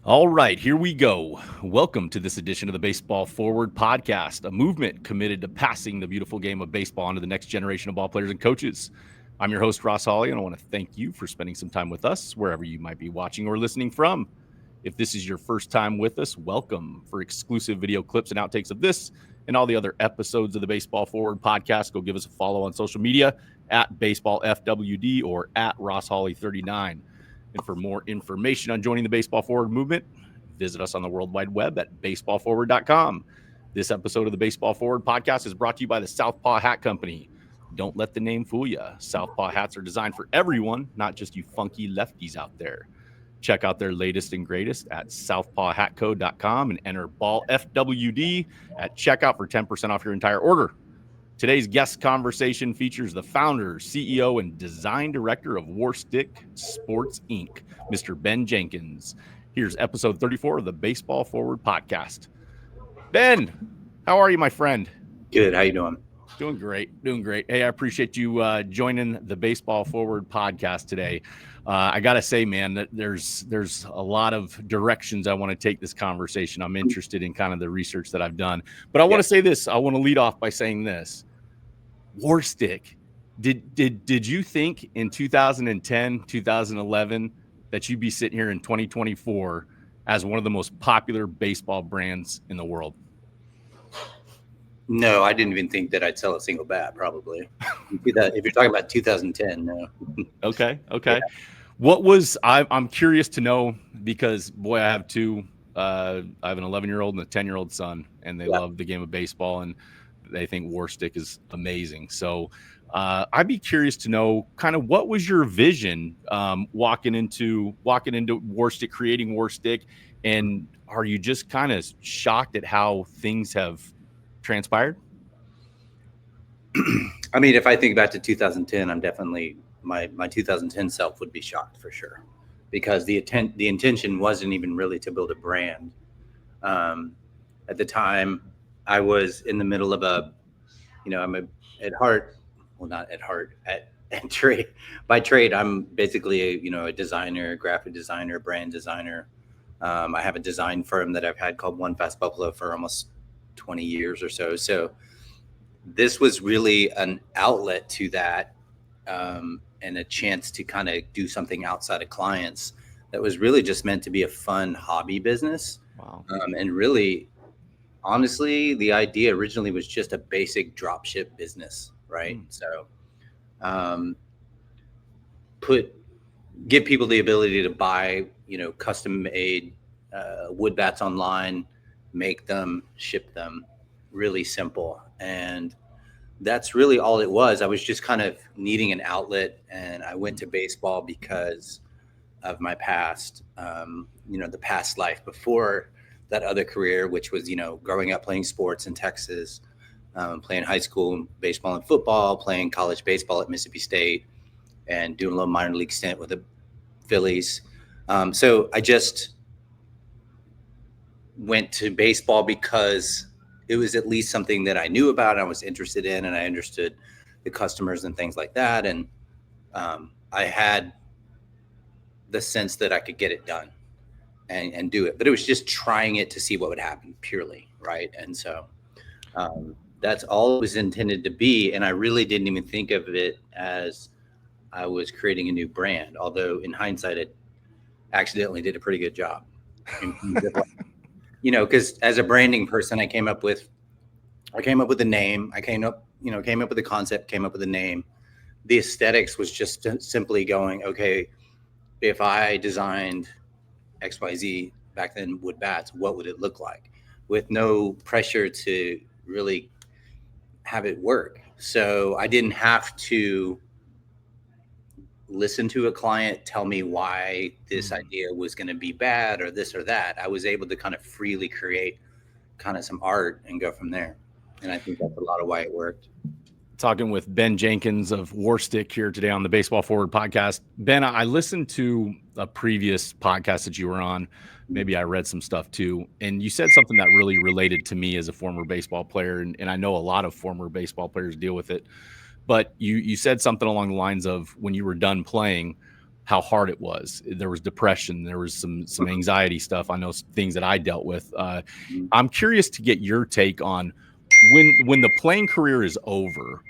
All right, here we go. Welcome to this edition of the Baseball Forward podcast, a movement committed to passing the beautiful game of baseball on to the next generation of ball players and coaches. I'm your host, Ross Hawley, and I want to thank you for spending some time with us, wherever you might be watching or listening from. If this is your first time with us, welcome. For exclusive video clips and outtakes of this and all the other episodes of the Baseball Forward podcast, go give us a follow on social media at BaseballFWD or at RossHawley39. And for more information on joining the Baseball Forward movement, visit us on the World Wide Web at baseballforward.com. This episode of the Baseball Forward podcast is brought to you by the Southpaw Hat Company. Don't let the name fool you. Southpaw hats are designed for everyone, not just you funky lefties out there. Check out their latest and greatest at southpawhatco.com and enter BallFWD at checkout for 10% off your entire order. Today's guest conversation features the founder, CEO, and design director of Warstic Sports, Inc., Mr. Ben Jenkins. Here's episode 34 of the Baseball Forward podcast. Ben, how are you, my friend? Good. How you doing? Doing great. Hey, I appreciate you joining the Baseball Forward podcast today. I got to say, man, that there's a lot of directions I want to take this conversation. I'm interested in kind of the research that I've done. But I want to say this. I want to lead off by saying this. Warstic, did you think in 2010, 2011 that you'd be sitting here in 2024 as one of the most popular baseball brands in the world? No, I didn't even think that I'd sell a single bat, probably. If you're talking about 2010, no. Okay. Yeah. What was I'm curious to know, because boy, I have two. I have an 11-year-old and a 10-year-old son, and they love the game of baseball, and they think Warstic is amazing. So I'd be curious to know kind of what was your vision walking into Warstic, creating Warstic, and are you just kind of shocked at how things have transpired? I mean, if I think back to 2010, I'm definitely my 2010 self would be shocked for sure, because the intention wasn't even really to build a brand. At the time, I was in the middle of by trade, I'm basically a designer, a graphic designer, brand designer. I have a design firm that I've had called One Fast Buffalo for almost 20 years or so. So this was really an outlet to that, and a chance to kind of do something outside of clients that was really just meant to be a fun hobby business. Wow. And really, honestly, the idea originally was just a basic drop ship business, right? So give people the ability to buy, custom made wood bats online, make them, ship them, really simple. And that's really all it was. I was just kind of needing an outlet, and I went to baseball because of my past, the past life before that other career, which was, growing up playing sports in Texas, playing high school baseball and football, playing college baseball at Mississippi State, and doing a little minor league stint with the Phillies. So I just went to baseball because it was at least something that I knew about, I was interested in, and I understood the customers and things like that. And I had the sense that I could get it done and do it, but it was just trying it to see what would happen purely. Right. And so that's all it was intended to be. And I really didn't even think of it as I was creating a new brand, although in hindsight, it accidentally did a pretty good job. Because as a branding person, I came up with the name. I came up with the concept, came up with the name. The aesthetics was just simply going, okay, if I designed XYZ back then wood bats, what would it look like? With no pressure to really have it work. So I didn't have to listen to a client tell me why this idea was going to be bad or this or that. I was able to kind of freely create kind of some art and go from there. And I think that's a lot of why it worked. Talking with Ben Jenkins of Warstic here today on the Baseball Forward podcast. Ben, I listened to a previous podcast that you were on. Maybe I read some stuff too. And you said something that really related to me as a former baseball player. And I know a lot of former baseball players deal with it. But you said something along the lines of when you were done playing, how hard it was. There was depression, there was some anxiety stuff. I know things that I dealt with. I'm curious to get your take on when the playing career is over.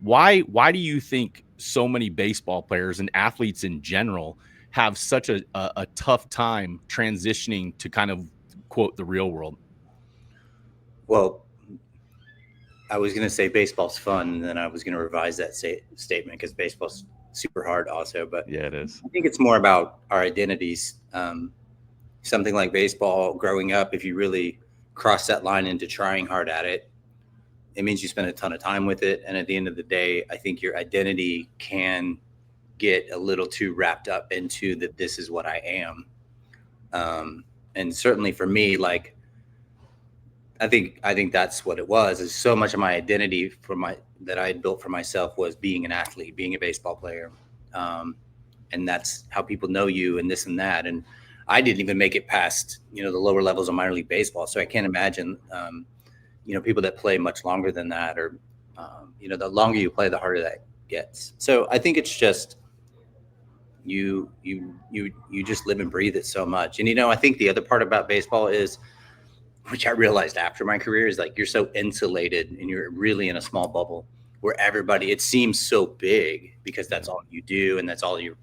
Why do you think so many baseball players and athletes in general have such a tough time transitioning to kind of quote the real world? Well, I was going to say baseball's fun, and then I was going to revise that statement because baseball's super hard also. But yeah, it is. I think it's more about our identities. Something like baseball, growing up, if you really cross that line into trying hard at it, it means you spend a ton of time with it. And at the end of the day, I think your identity can get a little too wrapped up into that this is what I am. And certainly for me, like, I think that's what it was, is so much of my identity that I had built for myself was being an athlete, being a baseball player. And that's how people know you and this and that. And I didn't even make it past, the lower levels of minor league baseball. So I can't imagine, people that play much longer than that, or, the longer you play, the harder that gets. So I think it's just, you just live and breathe it so much. And, I think the other part about baseball is, which I realized after my career, is like, you're so insulated and you're really in a small bubble where it seems so big because that's all you do and that's all your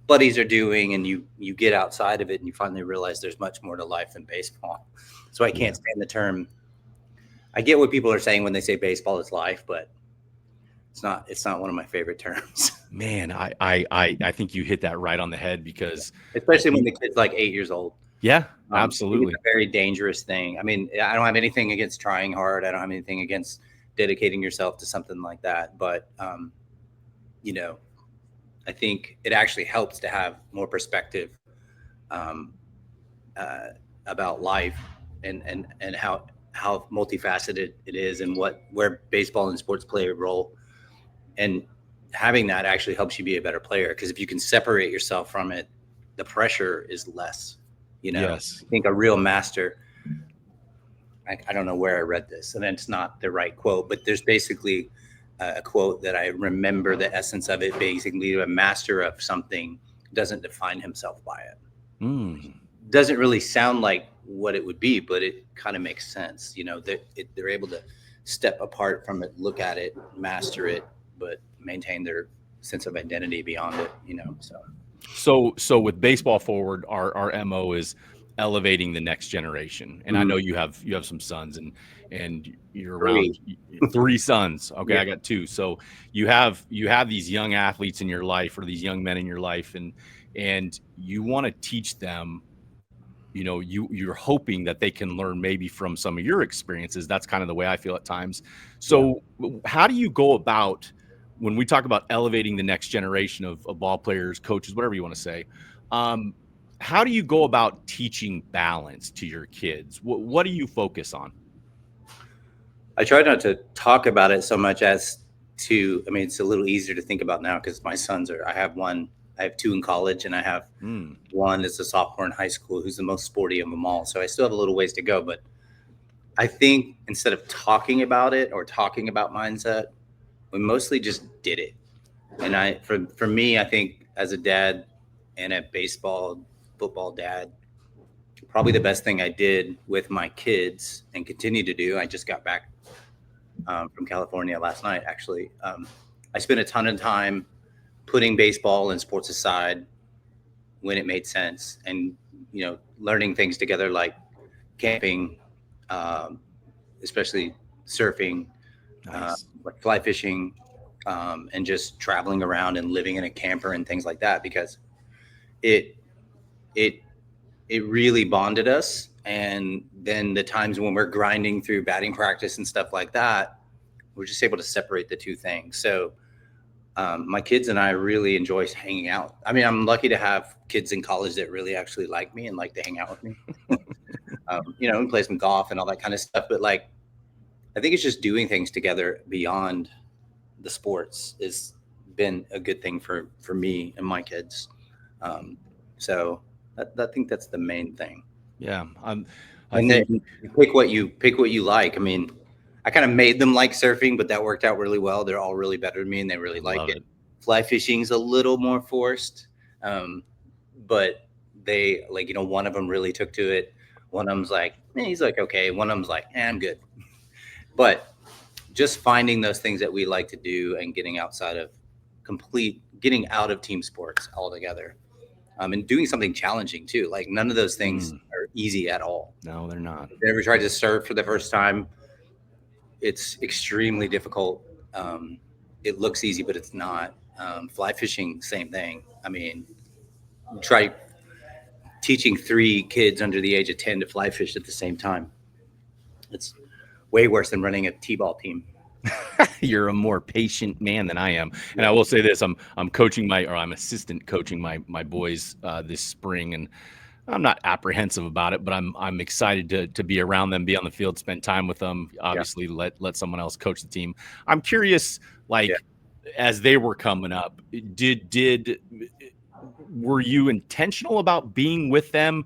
buddies are doing. And you get outside of it and you finally realize there's much more to life than baseball. So I can't stand the term. I get what people are saying when they say baseball is life, but it's not one of my favorite terms. Man, I think you hit that right on the head, because especially when the kid's like 8 years old. Yeah, absolutely. It's a very dangerous thing. I mean, I don't have anything against trying hard. I don't have anything against dedicating yourself to something like that. But, I think it actually helps to have more perspective about life and how multifaceted it is, and where baseball and sports play a role. And having that actually helps you be a better player, because if you can separate yourself from it, the pressure is less. Yes. I think a real master, I don't know where I read this, and it's not the right quote, but there's basically a quote that I remember the essence of it. Basically, a master of something doesn't define himself by it. Doesn't really sound like what it would be, but it kind of makes sense. They're able to step apart from it, look at it, master it, but maintain their sense of identity beyond it, So with Baseball Forward, our MO is elevating the next generation. And I know you have some sons, and you're around 3 sons. Okay. Yeah. I got 2. So you have these young athletes in your life, or these young men in your life, and you want to teach them, you're hoping that they can learn maybe from some of your experiences. That's kind of the way I feel at times. So how do you go about, when we talk about elevating the next generation of ball players, coaches, whatever you want to say, how do you go about teaching balance to your kids? What do you focus on? I try not to talk about it so much as to, it's a little easier to think about now because my sons I have 2 in college, and I have one that's a sophomore in high school who's the most sporty of them all. So I still have a little ways to go, but I think instead of talking about it or talking about mindset, we mostly just did it. And for me, I think as a dad and a football dad, probably the best thing I did with my kids and continue to do, I just got back from California last night, actually. I spent a ton of time putting baseball and sports aside when it made sense, and, learning things together, like camping, especially surfing, like fly fishing, and just traveling around and living in a camper and things like that, because it really bonded us. And then the times when we're grinding through batting practice and stuff like that, we're just able to separate the 2 things. So my kids and I really enjoy hanging out. I mean, I'm lucky to have kids in college that really actually like me and like to hang out with me, and play some golf and all that kind of stuff. But like, I think it's just doing things together beyond the sports has been a good thing for me and my kids. So I think that's the main thing. Yeah. And then you pick what you like. I mean, I kind of made them like surfing, but that worked out really well. They're all really better than me, and they really like it. Fly fishing is a little more forced. But they like, one of them really took to it. One of them's like, he's like, okay. One of them's like, I'm good. But just finding those things that we like to do and getting out of team sports altogether. And doing something challenging too. Like none of those things are easy at all. No, they're not. If you ever tried to surf for the first time, it's extremely difficult. It looks easy, but it's not. Fly fishing, same thing. I mean, try teaching 3 kids under the age of 10 to fly fish at the same time. It's way worse than running a T-ball team. You're a more patient man than I am. And I will say this, I'm assistant coaching my boys this spring, and I'm not apprehensive about it, but I'm excited to be around them, be on the field, spend time with them. Obviously, let someone else coach the team. I'm curious, as they were coming up, were you intentional about being with them,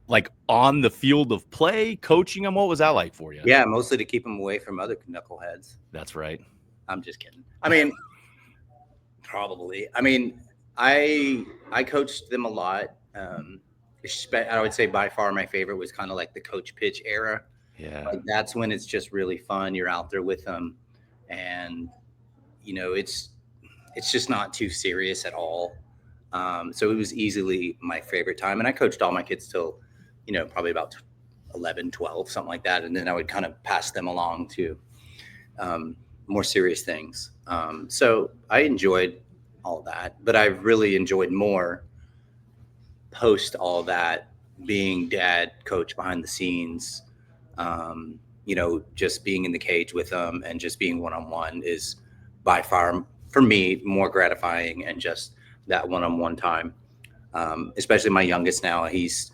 like on the field of play, coaching them? What was that like for you? Yeah, mostly to keep them away from other knuckleheads. That's right. I'm just kidding. I mean, probably. I mean, I coached them a lot. I would say by far my favorite was kind of like the coach pitch era. Yeah. Like that's when it's just really fun. You're out there with them, and it's just not too serious at all. So it was easily my favorite time. And I coached all my kids till, probably about 11, 12, something like that. And then I would kind of pass them along to more serious things. So I enjoyed all that, but I've really enjoyed more post all that, being dad, coach behind the scenes, just being in the cage with them and just being one-on-one is by far, for me, more gratifying, and just that one-on-one time. Especially my youngest now, he's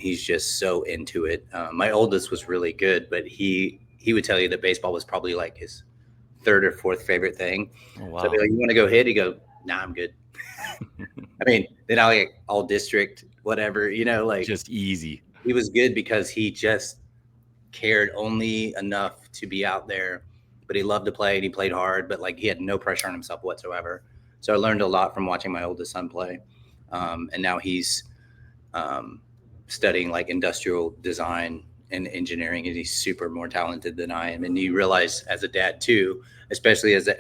just so into it. My oldest was really good, but he would tell you that baseball was probably like his 3rd or 4th favorite thing. Oh, wow. So I'd be like, you want to go hit? He'd go, nah, I'm good. I mean, then I like all district, whatever, like just easy. He was good because he just cared only enough to be out there, but he loved to play and he played hard, but like he had no pressure on himself whatsoever. So I learned a lot from watching my oldest son play. And now he's studying like industrial design and engineering, and he's super more talented than I am. And you realize as a dad too, especially as an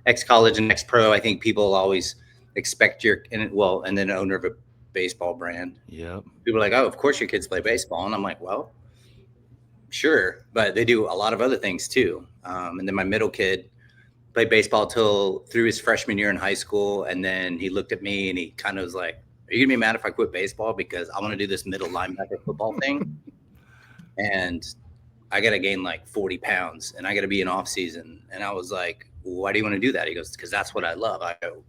ex-college and ex-pro, I think people always expect and then owner of a baseball brand. Yeah. People are like, oh, of course your kids play baseball. And I'm like, well, sure. But they do a lot of other things too. And then my middle kid played baseball through his freshman year in high school. And then he looked at me and he kind of was like, are you gonna be mad if I quit baseball? Because I want to do this middle linebacker football thing. And I got to gain like 40 pounds and I got to be in off season. And I was like, why do you want to do that? He goes, because that's what I love. I go,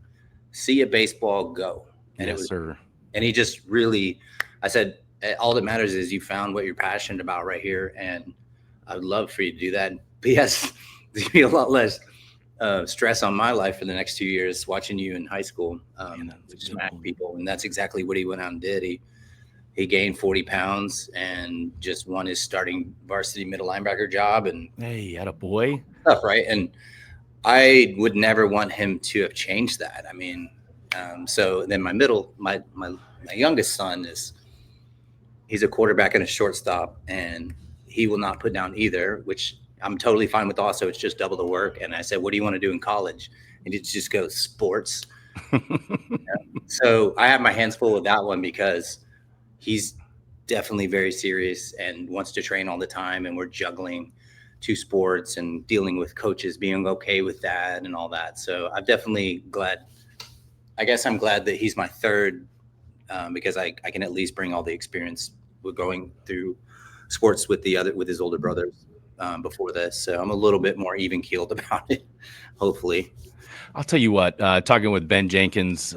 see a baseball, go. And yes, sir. And he just really, I said, all that matters is you found what you're passionate about right here. And I would love for you to do that. But yes, there's be a lot less stress on my life for the next 2 years watching you in high school, smack people. And that's exactly what he went out and did. He gained 40 pounds and just won his starting varsity middle linebacker job. And hey, had a boy stuff, right? And I would never want him to have changed that. I mean, so then my youngest son he's a quarterback and a shortstop, and he will not put down either, which I'm totally fine with. Also, it's just double the work. And I said, what do you want to do in college? And he just goes, sports. So I have my hands full with that one because he's definitely very serious and wants to train all the time. And we're juggling 2 sports and dealing with coaches being okay with that and all that. So I'm definitely glad. I guess I'm glad that he's my third because I can at least bring all the experience with going through sports with his older brothers before this. So I'm a little bit more even keeled about it, hopefully. I'll tell you what, talking with Ben Jenkins,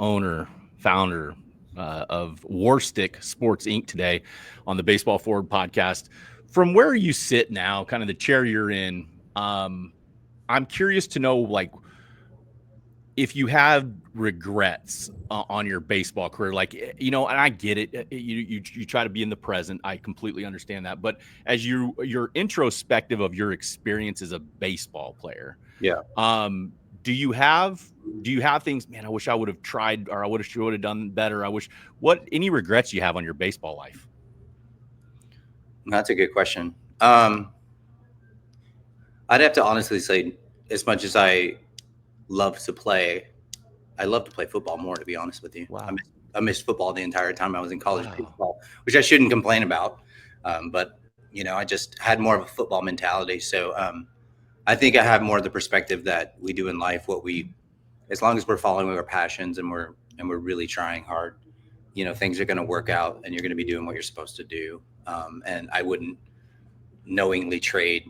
owner, founder of Warstic Sports Inc. today on the Baseball Forward podcast. From where you sit now, kind of the chair you're in, I'm curious to know, like, if you have regrets on your baseball career, like, and I get it. You try to be in the present. I completely understand that. But as you're introspective of your experience as a baseball player, yeah. do you have things, man, I wish I would have tried, or I would have done better? Any regrets you have on your baseball life? That's a good question. I'd have to honestly say, as much as I love to play football more, to be honest with you. Wow. I missed football the entire time I was in college Wow. baseball, which I shouldn't complain about. But I just had more of a football mentality. So I think I have more of the perspective that we do in life, as long as we're following our passions and we're really trying hard, things are going to work out and you're going to be doing what you're supposed to do. And I wouldn't knowingly trade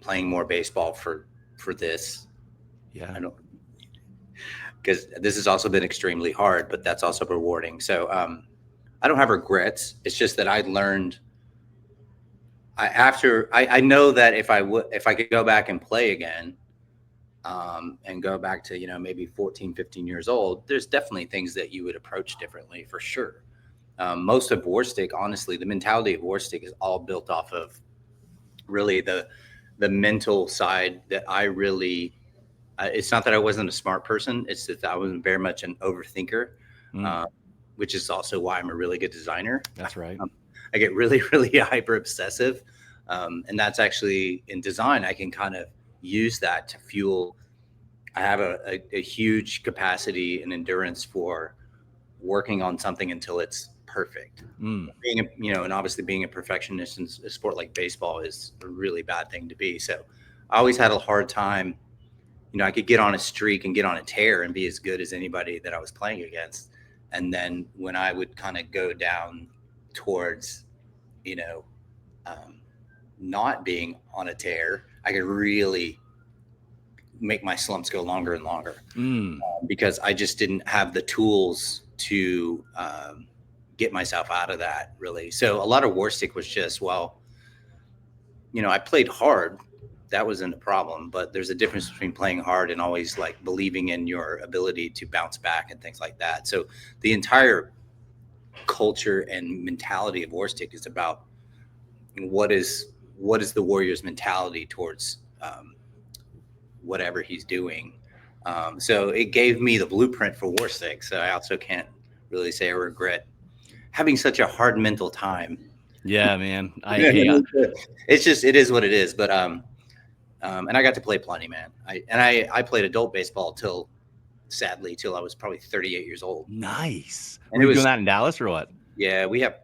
playing more baseball for this. Yeah. I don't, because this has also been extremely hard, but that's also rewarding. So I don't have regrets. It's just that I learned. I know that if I could go back and play again, and go back to maybe 14, 15 years old, there's definitely things that you would approach differently for sure. Most of Warstic, honestly, the mentality of Warstic is all built off of really the mental side that I really. It's not that I wasn't a smart person. It's that I was very much an overthinker, which is also why I'm a really good designer. That's right. I get really, really hyper obsessive. And that's actually in design, I can kind of use that to fuel. I have a huge capacity and endurance for working on something until it's perfect. And obviously being a perfectionist in a sport like baseball is a really bad thing to be. So I always had a hard time. I could get on a streak and get on a tear and be as good as anybody that I was playing against. And then when I would kind of go down towards, not being on a tear, I could really make my slumps go longer and longer because I just didn't have the tools to get myself out of that, really. So a lot of Warstic was just, I played hard. That wasn't a problem, but there's a difference between playing hard and always like believing in your ability to bounce back and things like that. So the entire culture and mentality of Warstic is about what is the Warrior's mentality towards whatever he's doing. So it gave me the blueprint for Warstic. So I also can't really say I regret having such a hard mental time. Yeah, man. It is what it is. But and I got to play plenty, man. I played adult baseball till I was probably 38 years old. Nice. And were you doing that in Dallas or what? Yeah, we have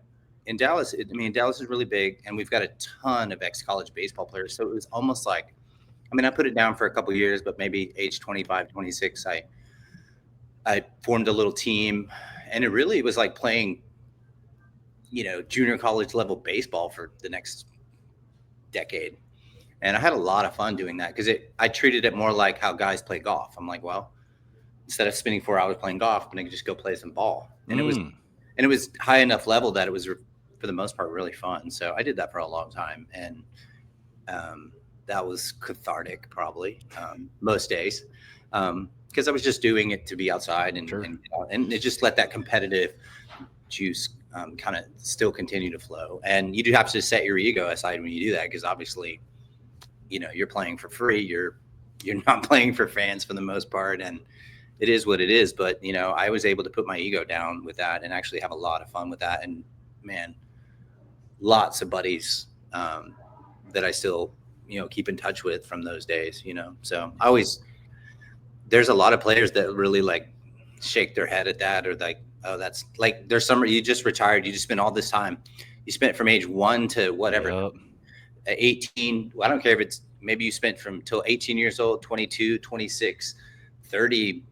in Dallas. Dallas is really big, and we've got a ton of ex-college baseball players. So it was almost like, I put it down for a couple of years, but maybe age 25, 26, I formed a little team, and it really was like playing, junior college level baseball for the next decade. And I had a lot of fun doing that because I treated it more like how guys play golf. I'm like, well, instead of spending 4 hours playing golf, I'm going to just go play some ball. And it was high enough level that it was, for the most part, really fun. So I did that for a long time. And that was cathartic, probably, most days, because I was just doing it to be outside and it just let that competitive juice kind of still continue to flow. And you do have to set your ego aside when you do that, because obviously, you're playing for free. You're not playing for fans for the most part, and it is what it is. But I was able to put my ego down with that and actually have a lot of fun with that. And man, lots of buddies that I still keep in touch with from those days. So there's a lot of players that really like shake their head at that, or like, oh, that's like, there's some, you just retired, you just spent all this time, you spent from age 1 to whatever. Yep. 18, I don't care if it's, maybe you spent from till 18 years old, 22, 26, 30,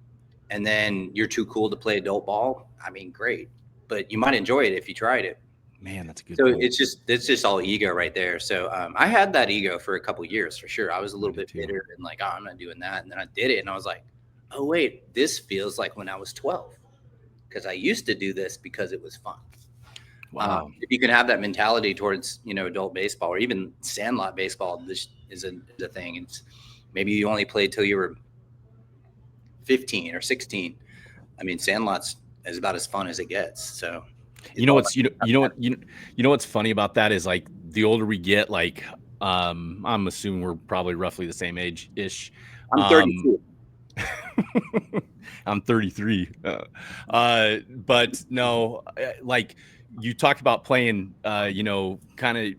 and then you're too cool to play adult ball. Great, but you might enjoy it if you tried it. Man, that's a good So point. it's just all ego right there. So I had that ego for a couple of years for sure. I was a little bit bitter and like, oh, I'm not doing that. And then I did it and I was like, oh wait, this feels like when I was 12, because I used to do this because it was fun. Wow. If you can have that mentality towards, adult baseball or even sandlot baseball, this is a thing. It's maybe you only played till you were 15 or 16. Sandlot's is about as fun as it gets. So, what's funny about that is like the older we get, like, I'm assuming we're probably roughly the same age ish. I'm 32. I'm 33. But no, like you talked about playing, kind of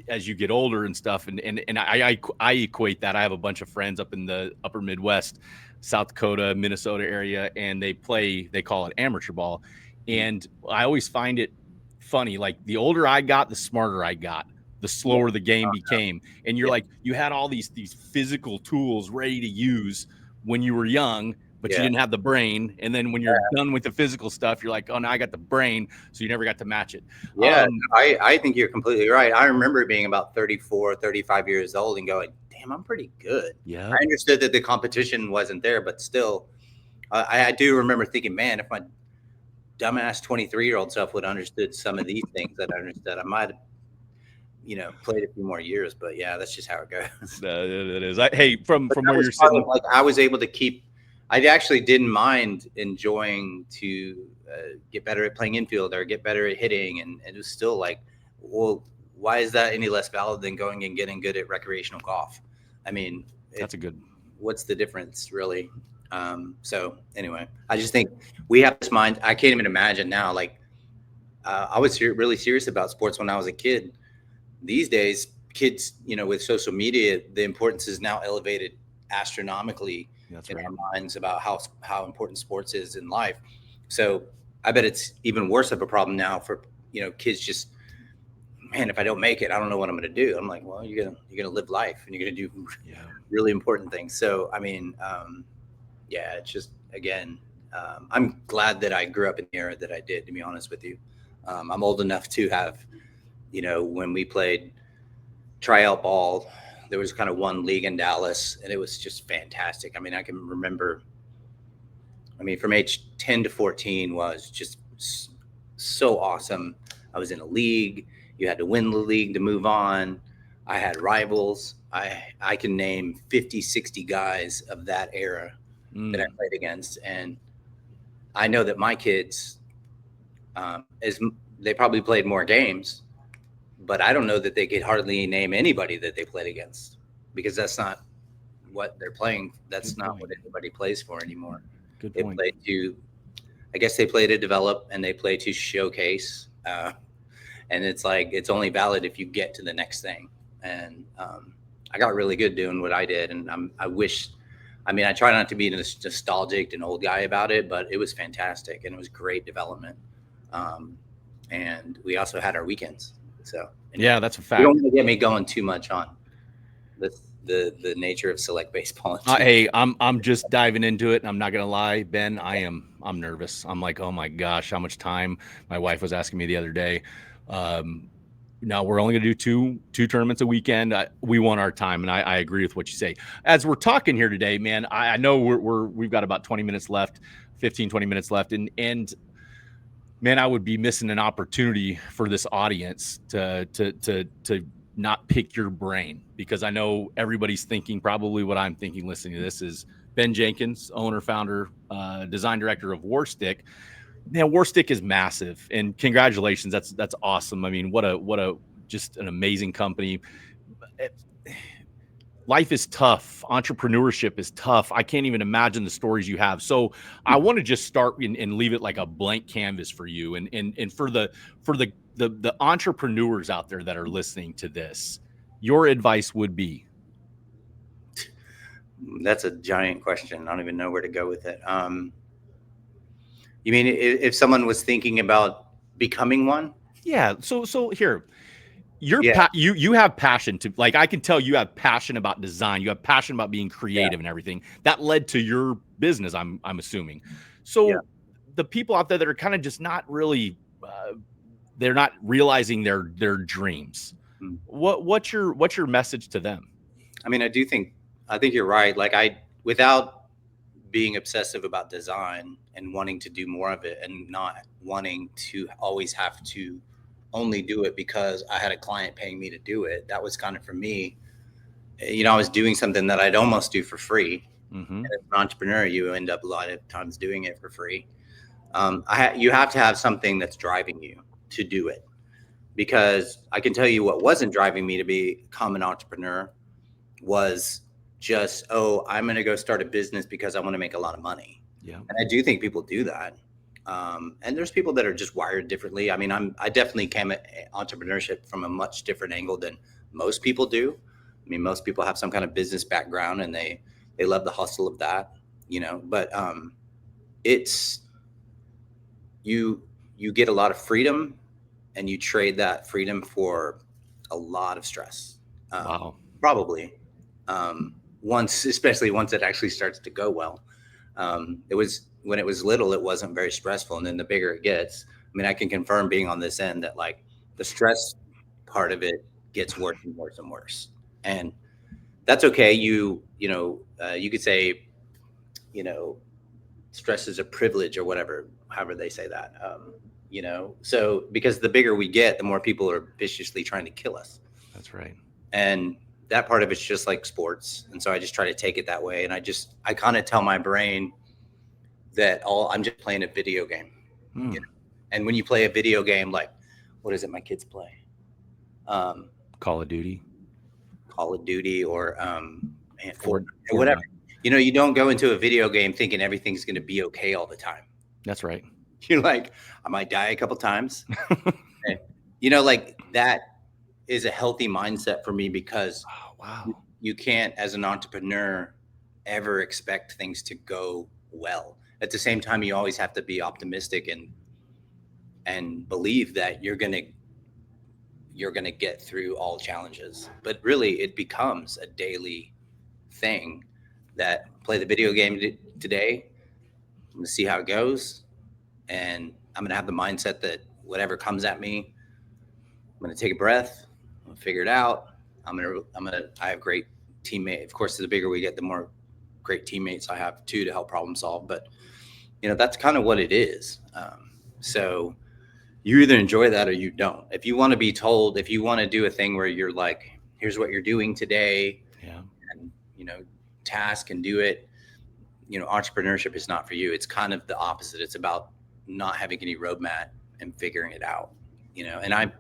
as you get older and stuff. And I equate that. I have a bunch of friends up in the upper Midwest, South Dakota, Minnesota area, and they call it amateur ball. And I always find it funny. Like the older I got, the smarter I got, the slower the game became. And you're like, you had all these physical tools ready to use when you were young, but you didn't have the brain. And then when you're done with the physical stuff, you're like, oh, now I got the brain. So you never got to match it. Yeah, I think you're completely right. I remember being about 34, 35 years old and going, damn, I'm pretty good. Yeah. I understood that the competition wasn't there, but still, I do remember thinking, man, if my dumbass 23-year-old self would have understood some of these things that I understood, I might have, played a few more years. But yeah, that's just how it goes. It is. Hey, from where you're sitting, like I was able to keep. I actually didn't mind enjoying to get better at playing infield or get better at hitting, and it was still like, well, why is that any less valid than going and getting good at recreational golf? I mean, that's a good. What's the difference, really? So anyway, I just think we have this mind. I can't even imagine now. Like, I was really serious about sports when I was a kid. These days, kids, with social media, the importance is now elevated astronomically in our minds about how important sports is in life. So I bet it's even worse of a problem now for kids. Just, man, if I don't make it, I don't know what I'm going to do. I'm like, well, you're gonna live life and you're gonna do really important things. So I mean, it's just, again, I'm glad that I grew up in the era that I did, to be honest with you. I'm old enough to have, when we played tryout ball, there was kind of one league in Dallas, and it was just fantastic. I mean, I can remember, from age 10 to 14 was just so awesome. I was in a league. You had to win the league to move on. I had rivals. I can name 50, 60 guys of that era that I played against. And I know that my kids, they probably played more games, but I don't know that they could hardly name anybody that they played against, because that's not what they're playing. That's not what anybody plays for anymore. Good point. I guess they play to develop and they play to showcase. And it's like, it's only valid if you get to the next thing. And I got really good doing what I did. And I try not to be nostalgic and old guy about it, but it was fantastic and it was great development. And we also had our weekends. So yeah, that's a fact. You don't want to get me going too much on the nature of select baseball. Hey, I'm just diving into it, and I'm not gonna lie, Ben, I'm nervous. I'm like, oh my gosh, how much time? My wife was asking me the other day. Now we're only gonna do two tournaments a weekend. We want our time, and I agree with what you say. As we're talking here today, man, I know we've got about 20 minutes left, 20 minutes left, and man, I would be missing an opportunity for this audience to not pick your brain, because I know everybody's thinking probably what I'm thinking listening to this is Ben Jenkins, owner, founder, design director of Warstic. Man, Warstic is massive, and congratulations. That's awesome. I mean, what a just an amazing company. Life is tough. Entrepreneurship is tough. I can't even imagine the stories you have. So I want to just start and leave it like a blank canvas for you. And for the entrepreneurs out there that are listening to this, your advice would be? That's a giant question. I don't even know where to go with it. You mean if someone was thinking about becoming one? Yeah. So here, you have passion to, like, I can tell you have passion about design. You have passion about being creative and everything that led to your business. I'm assuming. So the people out there that are kind of just not really, they're not realizing their dreams. What's your message to them? I mean, I think you're right. Like without being obsessive about design and wanting to do more of it and not wanting to always have to only do it because I had a client paying me to do it. That was kind of, for me, I was doing something that I'd almost do for free. Mm-hmm. And as an entrepreneur, you end up a lot of times doing it for free. You have to have something that's driving you to do it, because I can tell you what wasn't driving me to become an entrepreneur was just, oh, I'm going to go start a business because I want to make a lot of money. Yeah. And I do think people do that. And there's people that are just wired differently. I mean, I definitely came at entrepreneurship from a much different angle than most people do. I mean, most people have some kind of business background and they love the hustle of that, but it's, you get a lot of freedom and you trade that freedom for a lot of stress. Wow. Probably. Especially once it actually starts to go well. It was, when it was little, it wasn't very stressful. And then the bigger it gets, I mean, I can confirm being on this end that like the stress part of it gets worse and worse and worse. And that's okay. You could say, stress is a privilege or whatever, however they say that, so because the bigger we get, the more people are viciously trying to kill us. That's right. And that part of it's just like sports. And so I just try to take it that way. And I kind of tell my brain that I'm just playing a video game. And when you play a video game, like, what is it my kids play? Call of Duty or Fortnite or whatever. You don't go into a video game thinking everything's going to be okay all the time. That's right. You're like, I might die a couple times. Like that is a healthy mindset for me, because you can't, as an entrepreneur, ever expect things to go well. At the same time, you always have to be optimistic and believe that you're going to get through all challenges. But really, it becomes a daily thing that play the video game today. I'm going to see how it goes. And I'm going to have the mindset that whatever comes at me, I'm going to take a breath, I'm going to figure it out. I have great teammates. Of course, the bigger we get, the more great teammates I have too, to help problem solve. But, that's kind of what it is. So you either enjoy that or you don't. If you want to be told, if you want to do a thing where you're like, here's what you're doing today, and, task and do it, entrepreneurship is not for you. It's kind of the opposite. It's about not having any roadmap and figuring it out, and I'm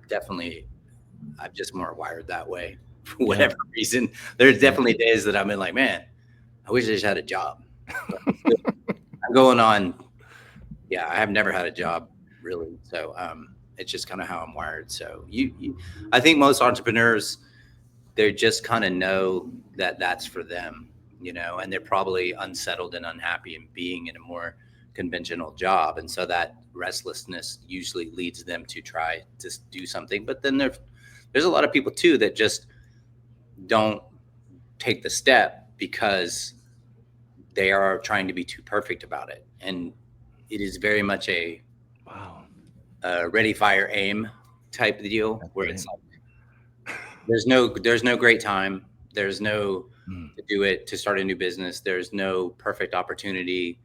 just more wired that way for whatever reason. There's definitely days that I'm in like, man, I wish I just had a job. I'm going on. Yeah, I have never had a job really. So it's just kind of how I'm wired. So I think most entrepreneurs, they just kind of know that that's for them, and they're probably unsettled and unhappy in being in a more conventional job. And so that restlessness usually leads them to try to do something. But then there's a lot of people too that just don't take the step because they are trying to be too perfect about it. And it is very much a ready, fire, aim type of deal. That's where it's like, there's no great time. There's no to do it, to start a new business. There's no perfect opportunity.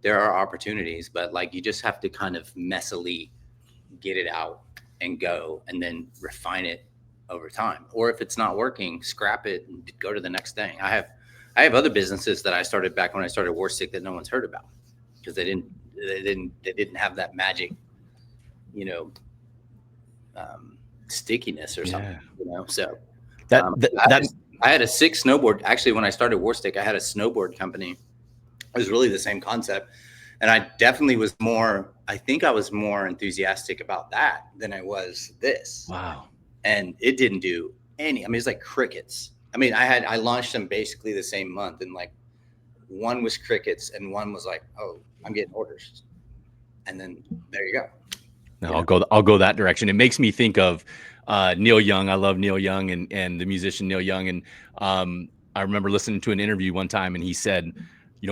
There are opportunities, but like, you just have to kind of messily get it out and go, and then refine it over time. Or if it's not working, scrap it and go to the next thing. I have other businesses that I started back when I started Warstic that no one's heard about, because they didn't have that magic, stickiness or something, So I had a sick snowboard. Actually, when I started Warstic, I had a snowboard company. It was really the same concept. And I definitely was I think I was more enthusiastic about that than I was this. Wow. And it didn't do it was like crickets. I launched them basically the same month, and like one was crickets and one was like, oh, I'm getting orders. And then there you go. No, I'll go that direction. It makes me think of Neil Young. I love Neil Young and the musician Neil Young. And I remember listening to an interview one time, and he said,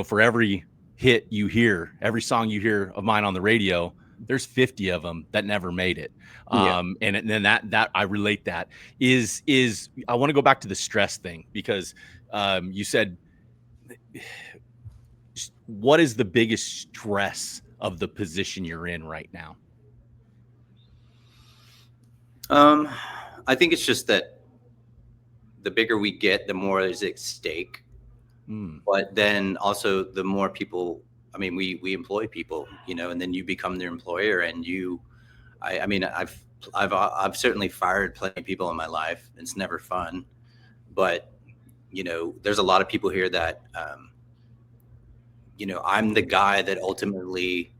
for every hit you hear, every song you hear of mine on the radio, there's 50 of them that never made it. And then that I relate that is I want to go back to the stress thing, because you said, what is the biggest stress of the position you're in right now? I think it's just that the bigger we get, the more is at stake. But then also the more people, we employ people, and then you become their employer, and I've certainly fired plenty of people in my life. It's never fun, but there's a lot of people here that, I'm the guy that ultimately,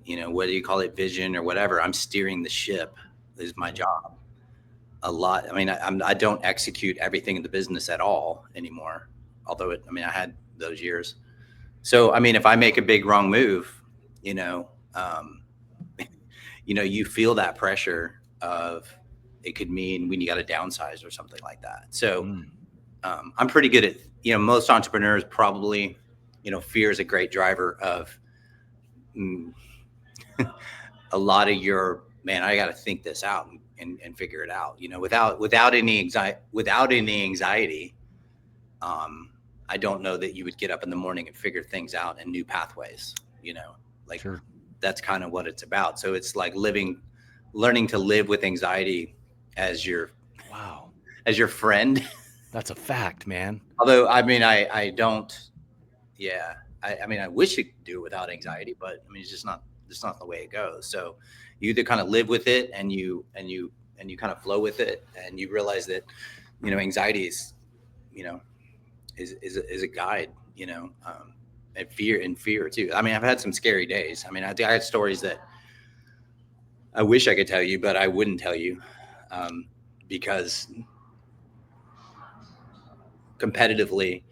whether you call it vision or whatever, I'm steering the ship is my job a lot. I mean, I don't execute everything in the business at all anymore. Although I had those years. So, I mean, if I make a big wrong move, you feel that pressure of it could mean when you got to downsize or something like that. So I'm pretty good at, most entrepreneurs probably, fear is a great driver of a lot of your, man, I got to think this out and figure it out, without any anxiety. I don't know that you would get up in the morning and figure things out in new pathways, Sure. That's kind of what it's about. So it's like learning to live with anxiety as your friend. That's a fact, man. Although, I don't, yeah. I wish you could do it without anxiety, but it's not the way it goes. So you either kind of live with it and you kind of flow with it, and you realize that, anxiety is, is a guide, and fear too. I've had some scary days. I had stories that I wish I could tell you, but I wouldn't tell you, because competitively,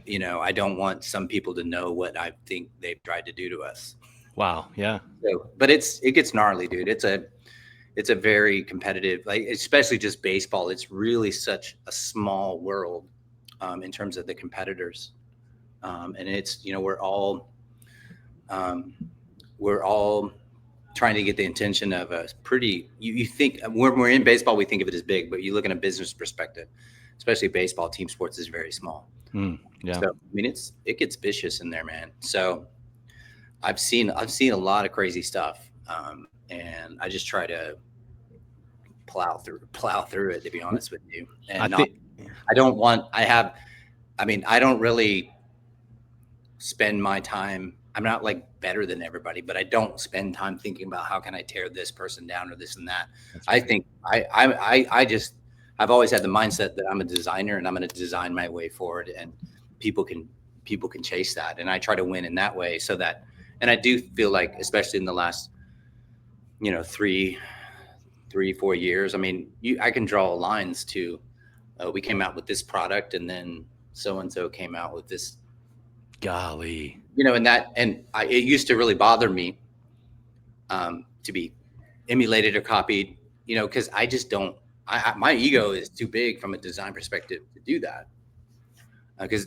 I don't want some people to know what I think they've tried to do to us. Wow. Yeah. So, but it gets gnarly, dude. It's a very competitive, like, especially just baseball. It's really such a small world, in terms of the competitors. And it's, we're all trying to get the attention of a pretty, you think when we're in baseball, we think of it as big, but you look in a business perspective, especially baseball, team sports is very small. Yeah. So, it gets vicious in there, man. So I've seen a lot of crazy stuff. And I just try to plow through it, to be honest with you. And I don't really spend my time. I'm not like better than everybody, but I don't spend time thinking about how can I tear this person down or this and that. I think I've always had the mindset that I'm a designer and I'm going to design my way forward, and people can chase that. And I try to win in that way, so that, and I do feel like, especially in the last, 3-4 years, I can draw lines to, we came out with this product, and then so-and-so came out with this. Golly. It used to really bother me, to be emulated or copied, because I just don't, my ego is too big from a design perspective to do that. Because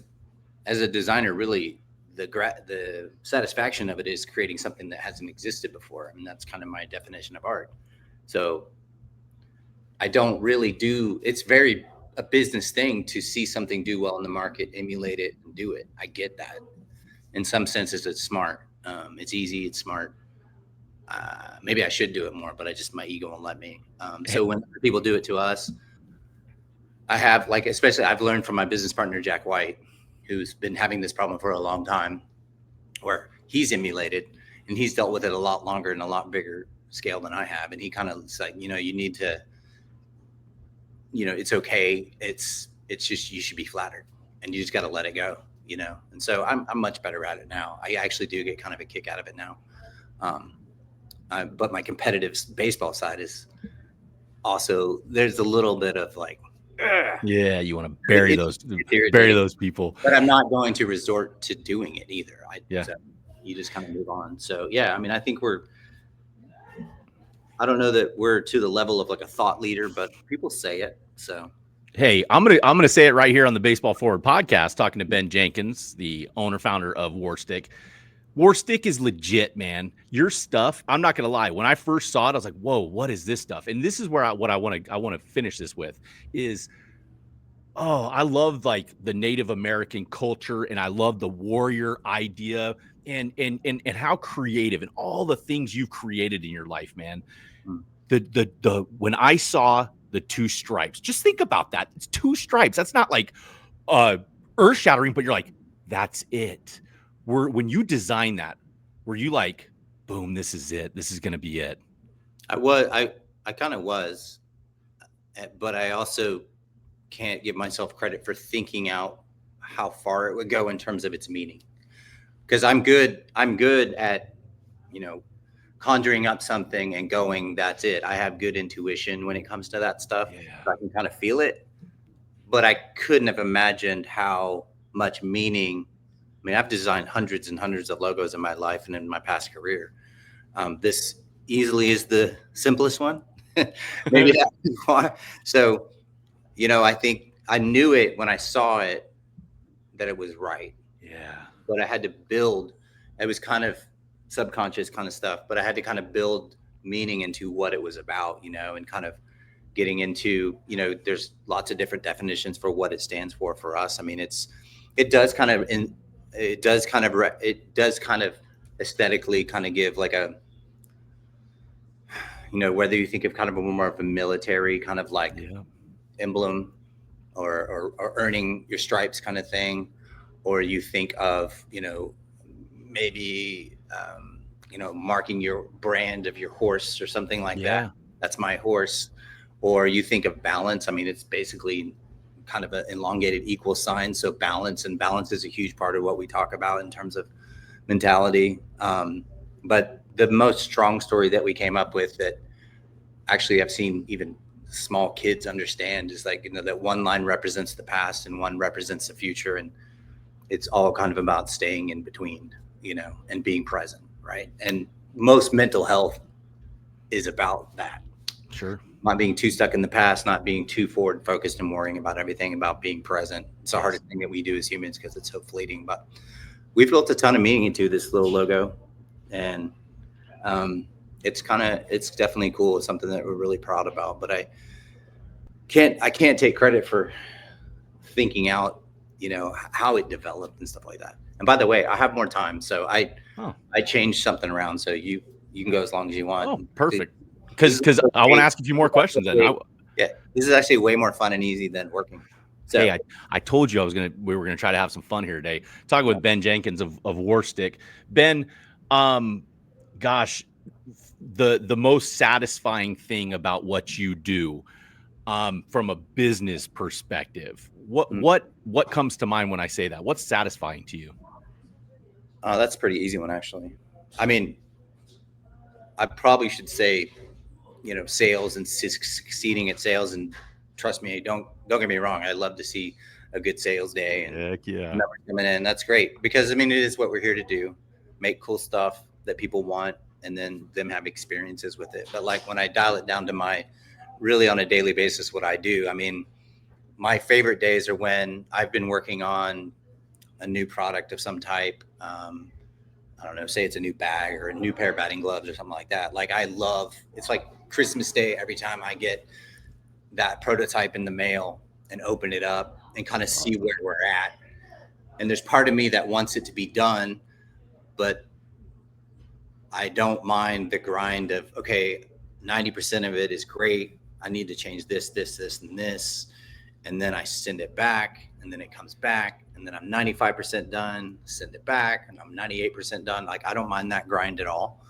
as a designer, really, the satisfaction of it is creating something that hasn't existed before. That's kind of my definition of art. So I don't really it's very a business thing to see something do well in the market, emulate it, and do it. I get that. In some senses, it's smart. It's easy. It's smart. Maybe I should do it more, but my ego won't let me. So when people do it to us, I have, like, especially I've learned from my business partner, Jack White, who's been having this problem for a long time, where he's emulated and he's dealt with it a lot longer and a lot bigger scale than I have. And he kind of like, you need to, it's okay. It's just, you should be flattered and you just got to let it go, And so I'm much better at it now. I actually do get kind of a kick out of it now. But my competitive baseball side is also, there's a little bit of like, yeah, you want to bury those people, but I'm not going to resort to doing it either. So you just kind of move on. So yeah, I think I don't know that we're to the level of like a thought leader, but people say it. So hey, I'm gonna say it right here on the Baseball Forward podcast, talking to Ben Jenkins, the owner founder of Warstic. Warstic is legit, man. Your stuff, I'm not gonna lie. When I first saw it, I was like, "Whoa, what is this stuff?" And this is where I want to finish this with is, I love like the Native American culture, and I love the warrior idea, and how creative and all the things you've created in your life, man. The when I saw the 2 stripes, just think about that. It's 2 stripes. That's not like earth shattering, but you're like, that's it. When you design that, were you like, boom, this is it. This is going to be it? I kind of was, but I also can't give myself credit for thinking out how far it would go in terms of its meaning. Because I'm good at, conjuring up something and going, that's it. I have good intuition when it comes to that stuff. Yeah. So I can kind of feel it. But I couldn't have imagined how much meaning. I mean, I've designed hundreds and hundreds of logos in my life and in my past career. This easily is the simplest one. Maybe that's why. So, I think I knew it when I saw it that it was right. Yeah. But I had to build. It was kind of subconscious kind of stuff, but I had to kind of build meaning into what it was about, and kind of getting into, there's lots of different definitions for what it stands for us. I mean, it does kind of aesthetically kind of give like a, whether you think of kind of a more of a military kind of like emblem or earning your stripes kind of thing, or you think of, maybe, marking your brand of your horse or something like that. That's my horse. Or you think of balance. I mean, it's basically kind of an elongated equal sign. So balance is a huge part of what we talk about in terms of mentality. But the most strong story that we came up with that actually I've seen even small kids understand is like, that one line represents the past and one represents the future. And it's all kind of about staying in between, and being present. Right. And most mental health is about that. Sure. Not being too stuck in the past, not being too forward focused and worrying about everything, about being present. It's the hardest thing that we do as humans because it's so fleeting. But we've built a ton of meaning into this little logo, and it's definitely cool. It's something that we're really proud about. But I can't take credit for thinking out, how it developed and stuff like that. And by the way, I have more time, so I changed something around, so you can go as long as you want. Oh, perfect. Because I want to ask a few more questions. Then this is actually way more fun and easy than working. So, hey, I told you we were gonna try to have some fun here today. Talking with Ben Jenkins of Warstic. Ben, gosh, the most satisfying thing about what you do, from a business perspective, what comes to mind when I say that? What's satisfying to you? That's a pretty easy one, actually. I mean, I probably should say, sales and succeeding at sales. And trust me, don't get me wrong. I love to see a good sales day and numbers coming in. That's great because, I mean, it is what we're here to do, make cool stuff that people want and then them have experiences with it. But like when I dial it down to my really on a daily basis, what I do, I mean, my favorite days are when I've been working on a new product of some type. I don't know, say it's a new bag or a new pair of batting gloves or something like that. Like it's like Christmas Day every time I get that prototype in the mail and open it up and kind of see where we're at. And there's part of me that wants it to be done, but I don't mind the grind of, okay, 90% of it is great. I need to change this, and this. And then I send it back and then it comes back and then I'm 95% done, send it back and I'm 98% done. Like, I don't mind that grind at all.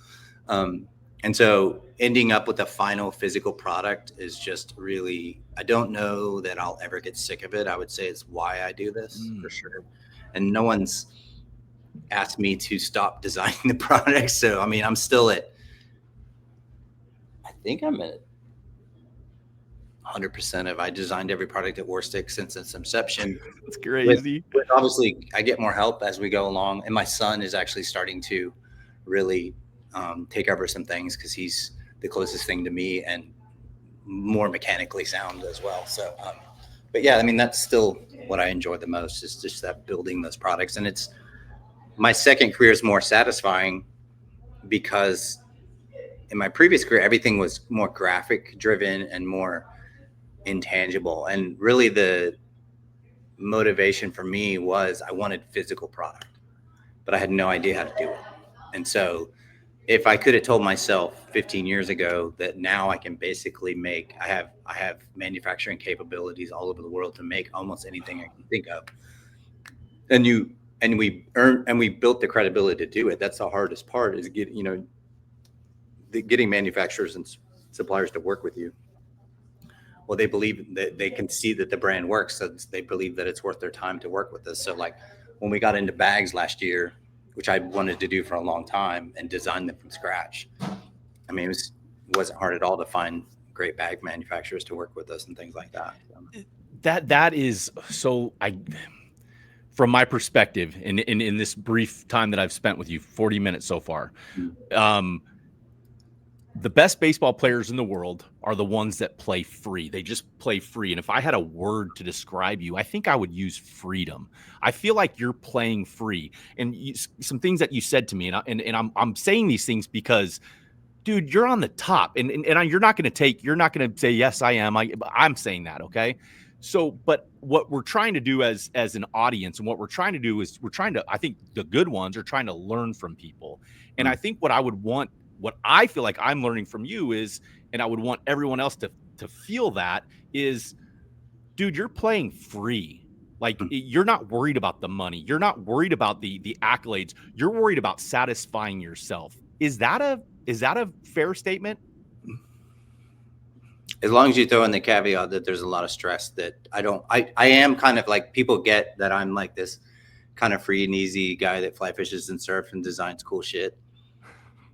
And so ending up with a final physical product is just really, I don't know that I'll ever get sick of it. I would say it's why I do this for sure. And no one's asked me to stop designing the product. So, I mean, I'm still I think I'm at 100% I designed every product at Warstic since its inception. That's crazy. With obviously, I get more help as we go along. And my son is actually starting to really take over some things because he's the closest thing to me and more mechanically sound as well. So, but yeah, I mean, that's still what I enjoy the most is just that building those products. And it's my second career is more satisfying because in my previous career, everything was more graphic driven and more intangible. And really the motivation for me was I wanted physical product, but I had no idea how to do it. And so if I could have told myself 15 years ago that now I can basically make, I have manufacturing capabilities all over the world to make almost anything I can think of. And we built the credibility to do it. That's the hardest part is getting manufacturers and suppliers to work with you. well, they believe that they can see that the brand works. So they believe that it's worth their time to work with us. So like when we got into bags last year, which I wanted to do for a long time and design them from scratch. I mean, it wasn't hard at all to find great bag manufacturers to work with us and things like that. That is so. From my perspective, in this brief time that I've spent with you, 40 minutes so far, the best baseball players in the world are the ones that play free. They just play free. And if I had a word to describe you, I think I would use freedom. I feel like you're playing free. And some things that you said to me, and I'm saying these things because, dude, you're on the top, and you're not going to say yes, I am. I'm saying that, okay. So, but what we're trying to do as an audience, and what we're trying to do is I think the good ones are trying to learn from people. And I think what I feel like I'm learning from you is, and I would want everyone else to feel that is, dude, you're playing free. Like, you're not worried about the money. You're not worried about the accolades. You're worried about satisfying yourself. Is that a fair statement? As long as you throw in the caveat that there's a lot of stress that I am kind of like, people get that I'm like this kind of free and easy guy that fly fishes and surfs and designs cool shit.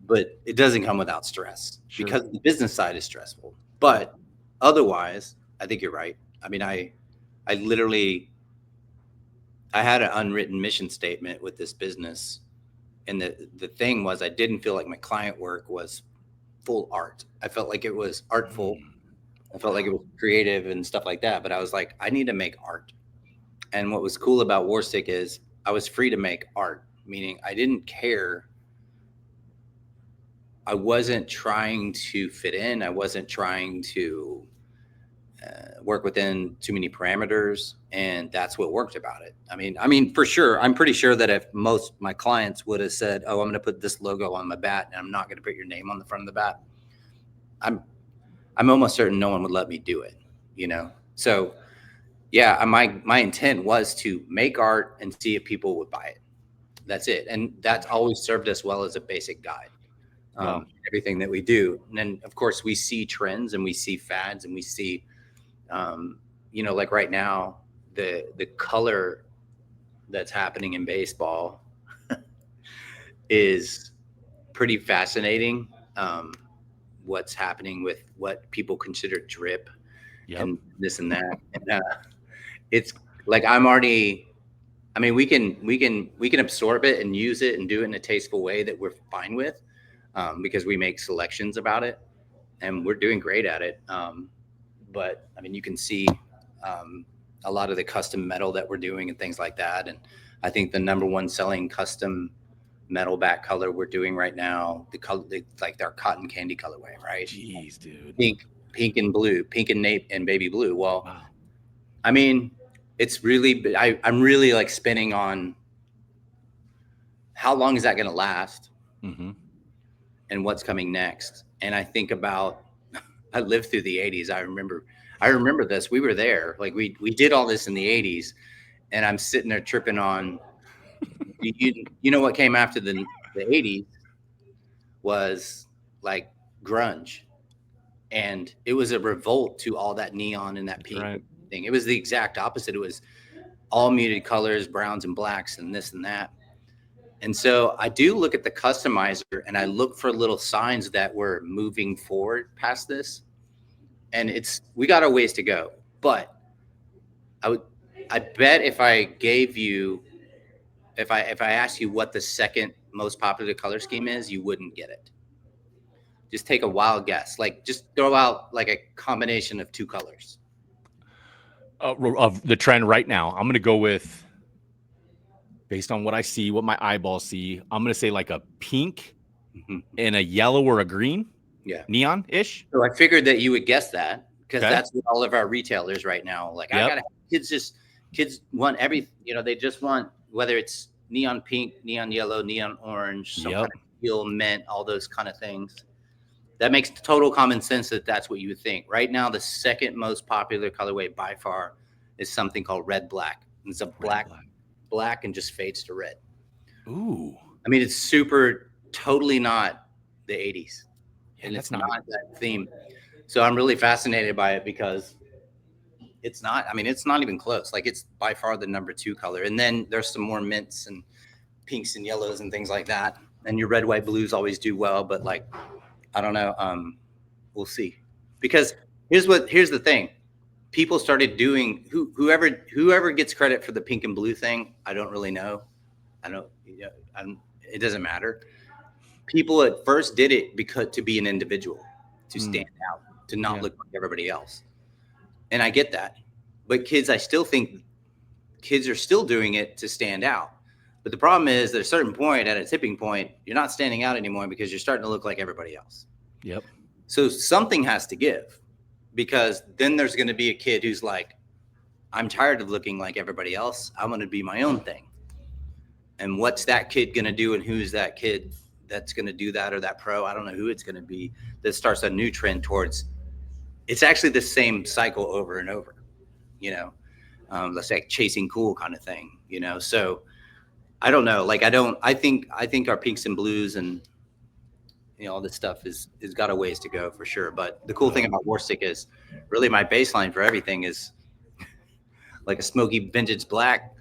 But it doesn't come without stress, because the business side is stressful. But otherwise, I think you're right. I mean, I literally, I had an unwritten mission statement with this business. And the thing was, I didn't feel like my client work was full art. I felt like it was artful. I felt like it was creative and stuff like that. But I was like, I need to make art. And what was cool about Warstic is I was free to make art, meaning I didn't care. I wasn't trying to fit in. I wasn't trying to work within too many parameters. And that's what worked about it. I mean, for sure, I'm pretty sure that if most my clients would have said, oh, I'm going to put this logo on my bat and I'm not going to put your name on the front of the bat, I'm almost certain no one would let me do it, you know? So yeah, my intent was to make art and see if people would buy it. That's it. And that's always served us well as a basic guide. Everything that we do. And then of course we see trends and we see fads and we see, you know, like right now, the color that's happening in baseball is pretty fascinating. What's happening with what people consider drip and this and that. And it's like, we can absorb it and use it and do it in a tasteful way that we're fine with, because we make selections about it and we're doing great at it. But I mean, you can see a lot of the custom metal that we're doing and things like that. And I think the number one selling custom metal back color we're doing right now, like our cotton candy colorway, right? Jeez, dude. Pink and blue, pink and baby blue. Well, wow. I mean, it's really, I'm really like spinning on how long is that going to last, and what's coming next. And I think about, I lived through the 80s. I remember this. We were there. Like we did all this in the 80s, and I'm sitting there tripping on. You know what came after the 80s was like grunge, and it was a revolt to all that neon and that pink thing. It was the exact opposite. It was all muted colors, browns and blacks and this and that. And so I do look at the customizer and I look for little signs that we're moving forward past this. And we got a ways to go. But I bet if I gave you, if I asked you what the second most popular color scheme is, you wouldn't get it. Just take a wild guess. Like just throw out like a combination of two colors. Of the trend right now, I'm going to go with, based on what I see, what my eyeballs see, I'm going to say like a pink and a yellow or a green. Yeah. Neon-ish. So I figured that you would guess that, because that's what all of our retailers right now, like, I gotta, kids want they just want, whether it's neon pink, neon yellow, neon orange, some kind of teal, mint, all those kind of things. That makes total common sense that that's what you would think. Right now, the second most popular colorway by far is something called red black. It's a black and just fades to red. Ooh. I mean, it's totally not the 80s. And it's not that theme. So I'm really fascinated by it, because It's not. I mean, it's not even close. Like it's by far the number 2 color. And then there's some more mints and pinks and yellows and things like that. And your red, white, blues always do well, but like I don't know. We'll see. Because here's the thing. People started doing whoever gets credit for the pink and blue thing. I don't really know. I don't. It doesn't matter. People at first did it because to be an individual, to stand out, to not look like everybody else. And I get that. But I still think kids are still doing it to stand out. But the problem is at a certain point, at a tipping point, you're not standing out anymore because you're starting to look like everybody else. Yep. So something has to give, because then there's going to be a kid who's like, I'm tired of looking like everybody else. I'm going to be my own thing. And what's that kid going to do? And who's that kid that's going to do that, or that pro? I don't know who it's going to be that starts a new trend towards. It's actually the same cycle over and over, let's say chasing cool kind of thing, So I don't know. Like, I think our pinks and blues and, all this stuff is got a ways to go for sure. But the cool thing about Warstic is really my baseline for everything is like a smoky vintage black,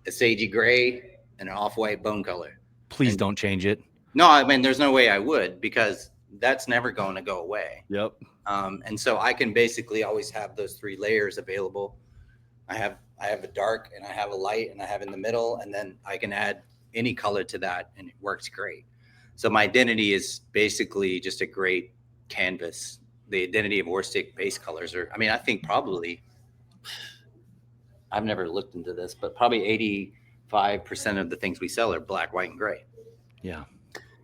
a sagey gray, and an off-white bone color. Please don't change it. No, I mean, there's no way I would, because that's never going to go away. Yep. And so I can basically always have those 3 layers available. I have a dark, and I have a light, and I have in the middle, and then I can add any color to that, and it works great. So my identity is basically just a great canvas. The identity of Warstic base colors are, I think probably, I've never looked into this, but probably 85% of the things we sell are black, white, and gray. Yeah.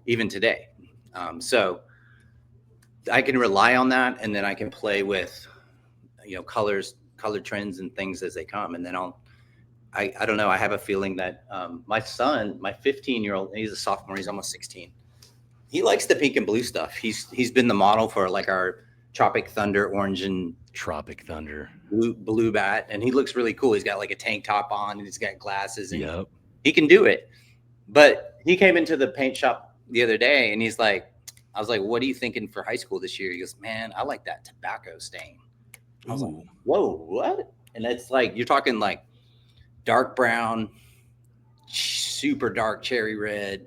Even today. So I can rely on that, and then I can play with, color trends and things as they come. And then I don't know. I have a feeling that my son, my 15-year-old, he's a sophomore, he's almost 16. He likes the pink and blue stuff. He's been the model for like our Tropic Thunder orange and Tropic Thunder blue bat, and he looks really cool. He's got like a tank top on, and he's got glasses, and he can do it. But he came into the paint shop the other day, and he's like, I was like, what are you thinking for high school this year? He goes, man, I like that tobacco stain. I was like, whoa, what? And it's like, you're talking like dark brown, super dark cherry red,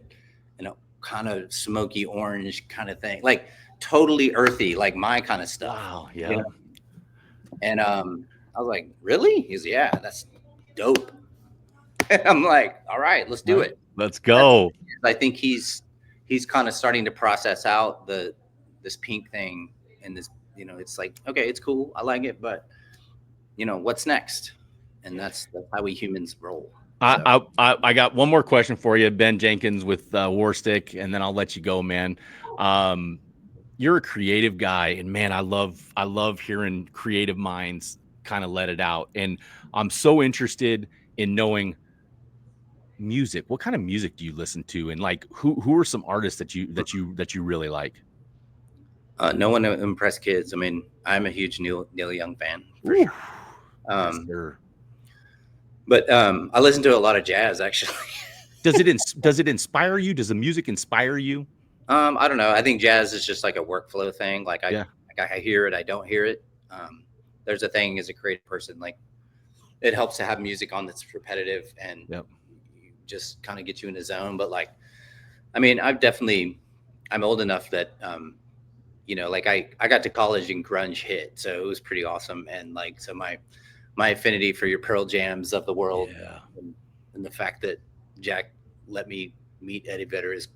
kind of smoky orange kind of thing, like totally earthy, like my kind of stuff. Wow. Yeah. And I was like, really? He's yeah, that's dope. And I'm like, all right, let's do it. Let's go. I think he's kind of starting to process out this pink thing, and this, it's like, okay, it's cool, I like it, but what's next? And that's how we humans roll. I got one more question for you, Ben Jenkins with Warstic, and then I'll let you go, man. You're a creative guy, and man, I love hearing creative minds kind of let it out. And I'm so interested in knowing music. What kind of music do you listen to, and like who are some artists that you really like? No one to impress kids. I mean, I'm a huge Neil Young fan for Ooh. sure. Yes, sir. But I listen to a lot of jazz, actually. Does it inspire you? Does the music inspire you? I don't know. I think jazz is just like a workflow thing. Like I hear it, I don't hear it. There's a thing as a creative person, like it helps to have music on that's repetitive and just kind of get you in the zone. But like, I mean, I'm old enough that, like I got to college and grunge hit, so it was pretty awesome. And like, so my affinity for your Pearl Jams of the world, and the fact that Jack let me meet Eddie Vedder is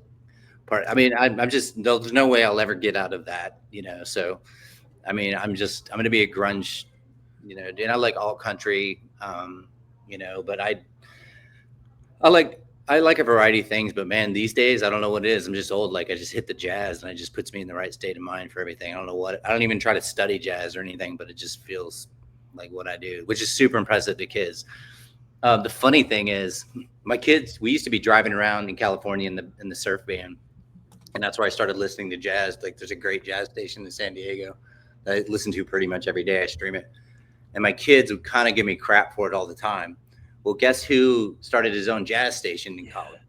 part. I mean, I'm just, there's no way I'll ever get out of that, So, I mean, I'm going to be a grunge, and I like alt country, but I like a variety of things. But man, these days I don't know what it is. I'm just old. Like I just hit the jazz, and it just puts me in the right state of mind for everything. I don't know what. I don't even try to study jazz or anything, but it just feels like what I do, which is super impressive to kids. The funny thing is, my kids, we used to be driving around in California in the surf van, and that's where I started listening to jazz. Like there's a great jazz station in San Diego that I listen to pretty much every day. I stream it, and my kids would kind of give me crap for it all the time. Well, guess who started his own jazz station in college?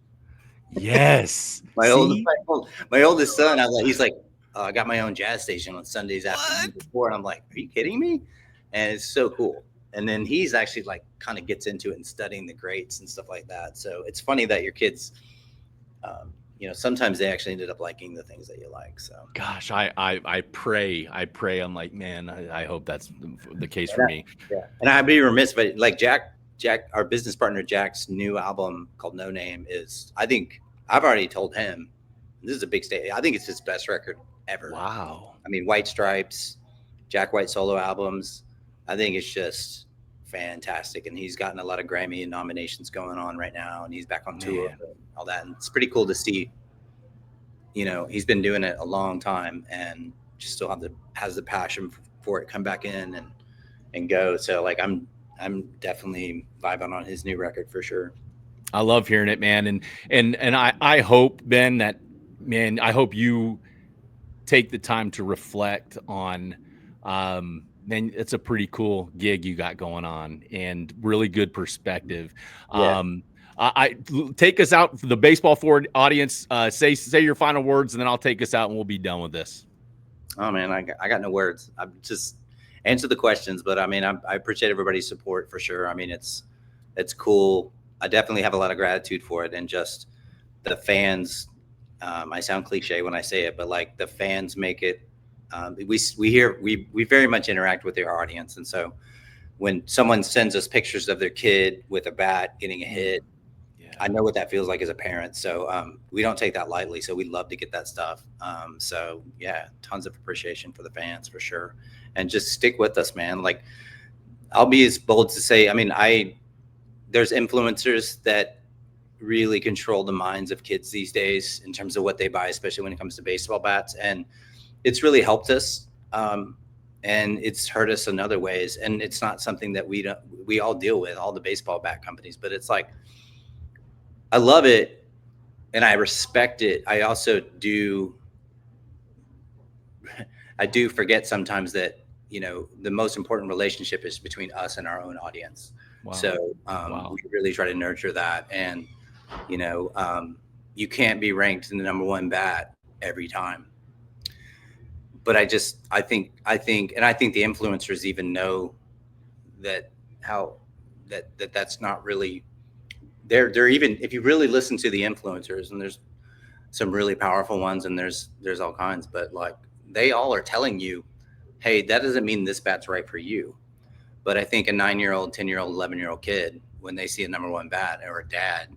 Yes. my oldest son. He's like, I got my own jazz station on Sundays afternoon before. And I'm like, are you kidding me? and it's so cool. And then he's actually like kind of gets into it and studying the greats and stuff like that. So it's funny that your kids, sometimes they actually ended up liking the things that you like. So Gosh, I pray. I'm like, man, I hope that's the case for and me. and I'd be remiss, but like Jack, our business partner, Jack's new album called No Name is, I think I've already told him, this is a big state. I think it's his best record ever. Wow. I mean, White Stripes, Jack White solo albums. I think it's just fantastic. And he's gotten a lot of Grammy nominations going on right now. And he's back on tour and all that. And it's pretty cool to see, he's been doing it a long time and just still has the passion for it, come back in and go. So like, I'm definitely vibing on his new record for sure. I love hearing it, man. And I hope, Ben, that, man, I hope you take the time to reflect on, man, it's a pretty cool gig you got going on and really good perspective. Yeah. I take us out for the baseball forward audience. Say your final words, and then I'll take us out and we'll be done with this. Oh man, I got no words. I just answer the questions, but I mean, I appreciate everybody's support for sure. I mean, it's cool. I definitely have a lot of gratitude for it, and just the fans. I sound cliche when I say it, but like the fans make it. We very much interact with their audience, and so when someone sends us pictures of their kid with a bat getting a hit, I know what that feels like as a parent. So we don't take that lightly. So we love to get that stuff. So yeah, tons of appreciation for the fans for sure, and just stick with us, man. Like I'll be as bold to say, I mean, there's influencers that really control the minds of kids these days in terms of what they buy, especially when it comes to baseball bats. And it's really helped us. And it's hurt us in other ways. And it's not something that we all deal with, all the baseball bat companies, but it's like, I love it and I respect it. I also do forget sometimes that, the most important relationship is between us and our own audience. Wow. So we really try to nurture that. And, you can't be ranked in the number one bat every time. But I think the influencers even know that that's not really, they're even, if you really listen to the influencers, and there's some really powerful ones and there's all kinds, but like they all are telling you, hey, that doesn't mean this bat's right for you. But I think a 9-year-old, 10-year-old, 11-year-old kid, when they see a number one bat or a dad,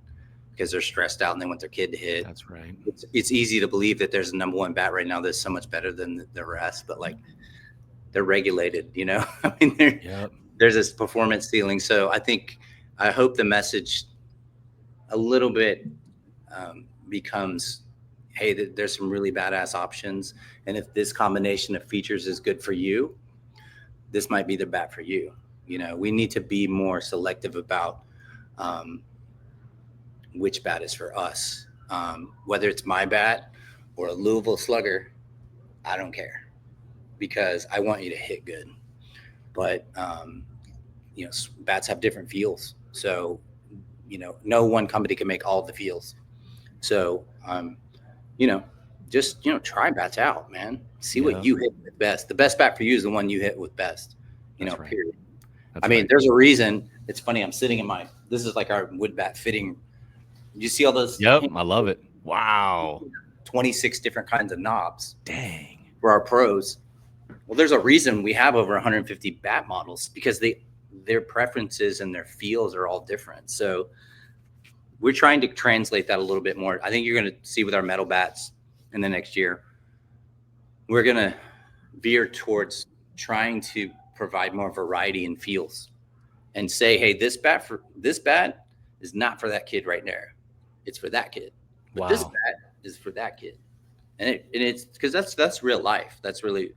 because they're stressed out and they want their kid to hit. That's right. It's easy to believe that there's a number one bat right now that's so much better than the rest, but like they're regulated, I mean, there's this performance ceiling. So I hope the message a little bit becomes, hey, there's some really badass options. And if this combination of features is good for you, this might be the bat for you. We need to be more selective about which bat is for us. Whether it's my bat or a Louisville Slugger, I don't care, because I want you to hit good. But, bats have different feels. So, no one company can make all the feels. So, just, try bats out, man. See what you hit with best. The best bat for you is the one you hit with best, right. Period. I mean, there's a reason. It's funny. I'm sitting in this is like our wood bat fitting. You see all those? Yep. I love it. Wow. 26 different kinds of knobs. Dang. For our pros. Well, there's a reason we have over 150 bat models, because their preferences and their feels are all different. So we're trying to translate that a little bit more. I think you're going to see with our metal bats in the next year, we're going to veer towards trying to provide more variety in feels and say, hey, this bat is not for that kid right there. It's for that kid. But this bat is for that kid. And it's because that's real life. That's really,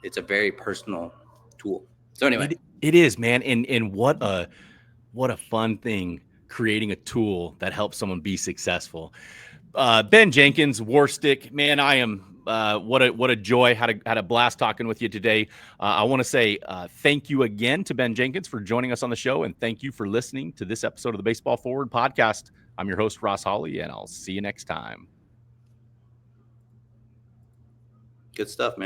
it's a very personal tool. So anyway, it is, man. And what a fun thing, creating a tool that helps someone be successful. Ben Jenkins, Warstic, man, I am, what a joy. Had a blast talking with you today. I want to say thank you again to Ben Jenkins for joining us on the show. And thank you for listening to this episode of the Baseball Forward podcast. I'm your host, Ross Hawley, and I'll see you next time. Good stuff, man.